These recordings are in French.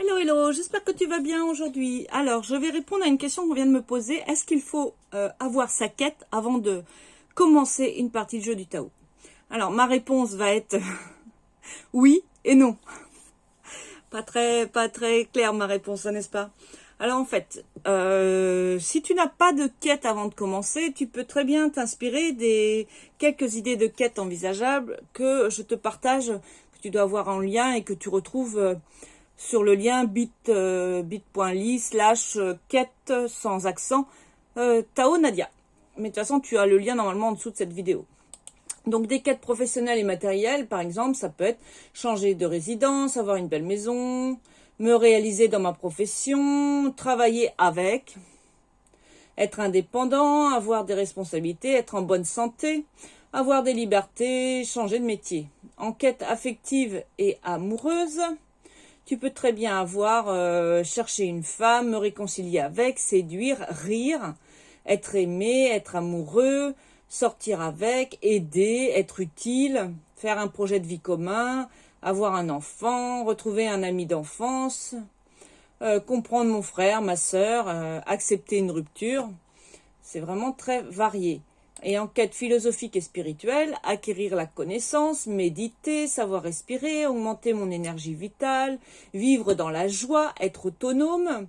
Hello, hello, j'espère que tu vas bien aujourd'hui. Alors, je vais répondre à une question qu'on vient de me poser. Est-ce qu'il faut avoir sa quête avant de commencer une partie de jeu du Tao? Alors, ma réponse va être oui et non. Pas très claire ma réponse, n'est-ce pas? Alors en fait, si tu n'as pas de quête avant de commencer, tu peux très bien t'inspirer des quelques idées de quête envisageables que je te partage, que tu dois avoir en lien et que tu retrouves sur le lien bit.ly/quête sans accent Tao Nadia. Mais de toute façon, tu as le lien normalement en dessous de cette vidéo. Donc des quêtes professionnelles et matérielles, par exemple, ça peut être changer de résidence, avoir une belle maison, me réaliser dans ma profession, travailler avec, être indépendant, avoir des responsabilités, être en bonne santé, avoir des libertés, changer de métier. En quête affective et amoureuse, tu peux très bien avoir chercher une femme, me réconcilier avec, séduire, rire, être aimé, être amoureux, sortir avec, aider, être utile, faire un projet de vie commun, avoir un enfant, retrouver un ami d'enfance, comprendre mon frère, ma sœur, accepter une rupture. C'est vraiment très varié. Et en quête philosophique et spirituelle, acquérir la connaissance, méditer, savoir respirer, augmenter mon énergie vitale, vivre dans la joie, être autonome,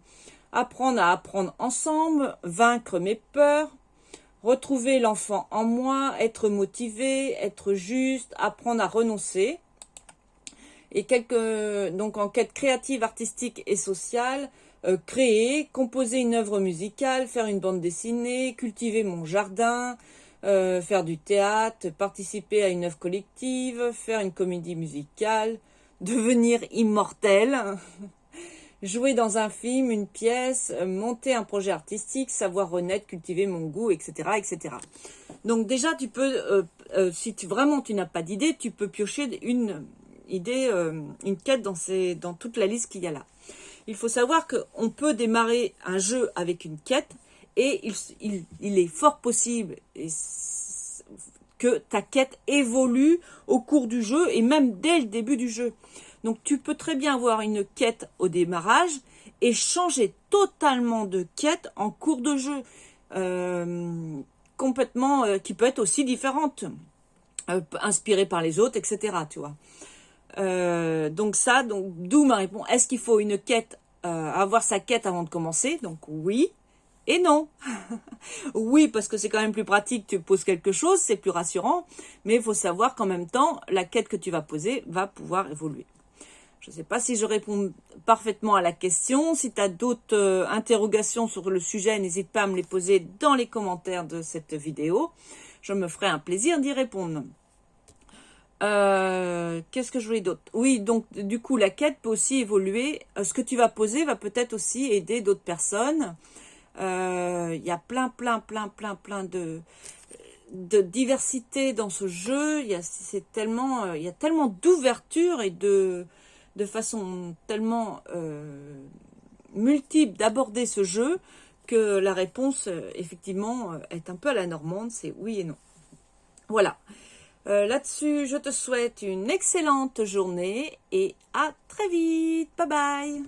apprendre à apprendre ensemble, vaincre mes peurs, retrouver l'enfant en moi, être motivé, être juste, apprendre à renoncer. Et donc en quête créative, artistique et sociale, créer, composer une œuvre musicale, faire une bande dessinée, cultiver mon jardin, faire du théâtre, participer à une œuvre collective, faire une comédie musicale, devenir immortel, jouer dans un film, une pièce, monter un projet artistique, savoir renaître, cultiver mon goût, etc., etc. Donc déjà, tu peux, si vraiment tu n'as pas d'idée, tu peux piocher une idée, une quête dans toute la liste qu'il y a là. Il faut savoir qu'on peut démarrer un jeu avec une quête et il est fort possible que ta quête évolue au cours du jeu et même dès le début du jeu. Donc tu peux très bien avoir une quête au démarrage et changer totalement de quête en cours de jeu, complètement, qui peut être aussi différente, inspirée par les autres, etc. Tu vois. Donc d'où ma réponse. Est-ce qu'il faut une quête, avoir sa quête avant de commencer? Donc oui et non. Oui, parce que c'est quand même plus pratique, tu poses quelque chose, c'est plus rassurant, mais il faut savoir qu'en même temps, la quête que tu vas poser va pouvoir évoluer. Je ne sais pas si je réponds parfaitement à la question. Si tu as d'autres interrogations sur le sujet, n'hésite pas à me les poser dans les commentaires de cette vidéo. Je me ferai un plaisir d'y répondre. Qu'est-ce que je voulais d'autre? Oui, donc du coup, la quête peut aussi évoluer. Ce que tu vas poser va peut-être aussi aider d'autres personnes. Il y a plein de diversité dans ce jeu. Il y a tellement d'ouverture et de façon tellement multiple d'aborder ce jeu que la réponse, effectivement, est un peu à la normande, c'est oui et non. Voilà. Là-dessus, je te souhaite une excellente journée et à très vite. Bye bye.